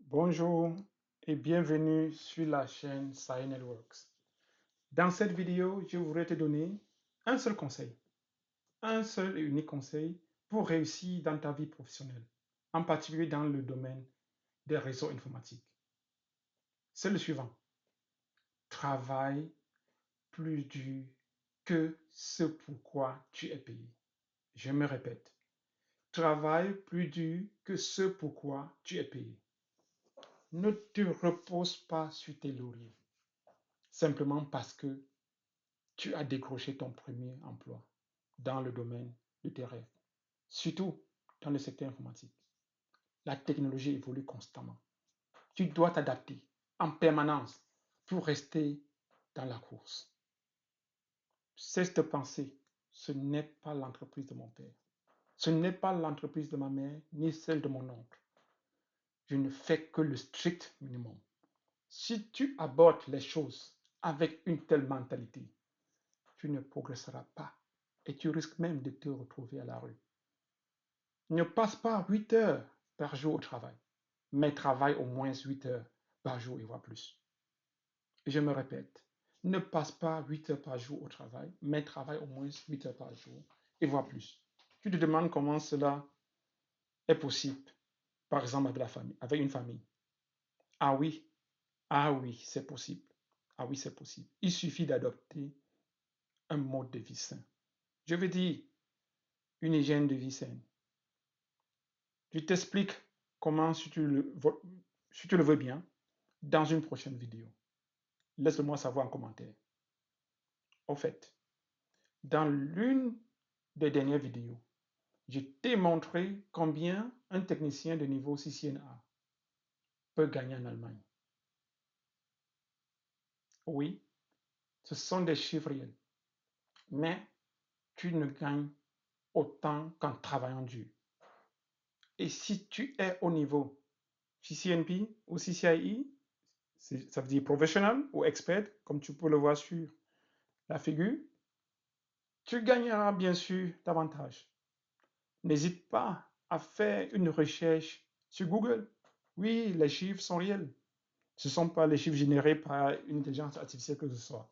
Bonjour et bienvenue sur la chaîne Sai Networks. Dans cette vidéo, je voudrais te donner un seul conseil, un seul et unique conseil pour réussir dans ta vie professionnelle, en particulier dans le domaine des réseaux informatiques. C'est le suivant. Travaille plus dur que ce pourquoi tu es payé. Je me répète. Travaille plus dur que ce pourquoi tu es payé. Ne te repose pas sur tes lauriers simplement parce que tu as décroché ton premier emploi dans le domaine de tes rêves, surtout dans le secteur informatique. La technologie évolue constamment. Tu dois t'adapter en permanence pour rester dans la course. Cesse de penser, ce n'est pas l'entreprise de mon père, ce n'est pas l'entreprise de ma mère, ni celle de mon oncle. Je ne fais que le strict minimum. Si tu abordes les choses avec une telle mentalité, tu ne progresseras pas et tu risques même de te retrouver à la rue. Ne passe pas 8 heures par jour au travail, mais travaille au moins 8 heures par jour et voire plus. Et je me répète, ne passe pas 8 heures par jour au travail, mais travaille au moins 8 heures par jour et voire plus. Tu te demandes comment cela est possible, par exemple avec la famille, avec une famille. Ah oui, c'est possible. Ah oui, c'est possible. Il suffit d'adopter un mode de vie sain. Je veux dire, une hygiène de vie saine. Je t'explique comment, si tu le veux bien, dans une prochaine vidéo. Laisse-moi savoir en commentaire. Au fait, dans l'une des dernières vidéos, je t'ai montré combien un technicien de niveau CCNA peut gagner en Allemagne. Oui, ce sont des chiffres réels, mais tu ne gagnes autant qu'en travaillant dur. Et si tu es au niveau CCNP ou CCIE, ça veut dire professionnel ou expert, comme tu peux le voir sur la figure, tu gagneras bien sûr davantage. N'hésite pas à faire une recherche sur Google. Oui, les chiffres sont réels. Ce ne sont pas les chiffres générés par une intelligence artificielle que ce soit.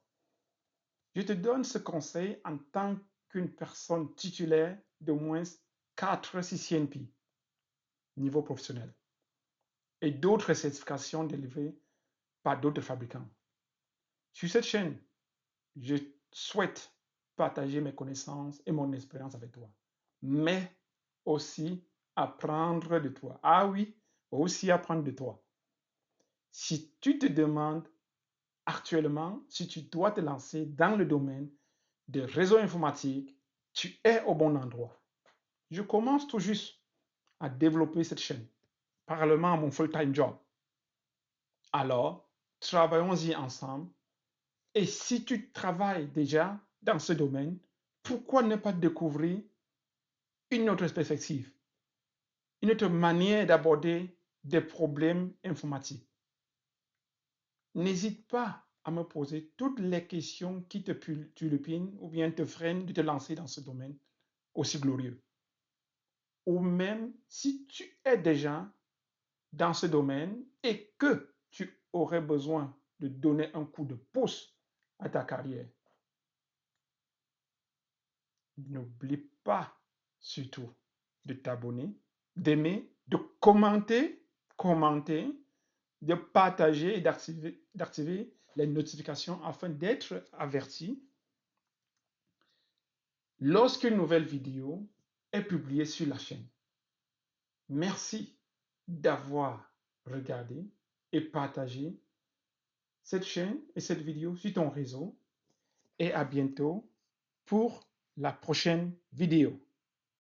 Je te donne ce conseil en tant qu'une personne titulaire d'au moins 4 CCNP, niveau professionnel, et d'autres certifications délivrées par d'autres fabricants. Sur cette chaîne, je souhaite partager mes connaissances et mon expérience avec toi, mais aussi apprendre de toi. Ah oui, aussi apprendre de toi. Si tu te demandes actuellement si tu dois te lancer dans le domaine des réseaux informatiques, tu es au bon endroit. Je commence tout juste à développer cette chaîne, parallèlement à mon full-time job. Alors, travaillons-y ensemble. Et si tu travailles déjà dans ce domaine, pourquoi ne pas découvrir une autre perspective, une autre manière d'aborder des problèmes informatiques? N'hésite pas à me poser toutes les questions qui te turlupinent ou bien te freinent de te lancer dans ce domaine aussi glorieux. Ou même si tu es déjà dans ce domaine et que tu aurais besoin de donner un coup de pouce à ta carrière. N'oublie pas surtout de t'abonner, d'aimer, de commenter, de partager et d'activer les notifications afin d'être averti lorsqu'une nouvelle vidéo est publiée sur la chaîne. Merci d'avoir regardé et partagé cette chaîne et cette vidéo sur ton réseau et à bientôt pour la prochaine vidéo.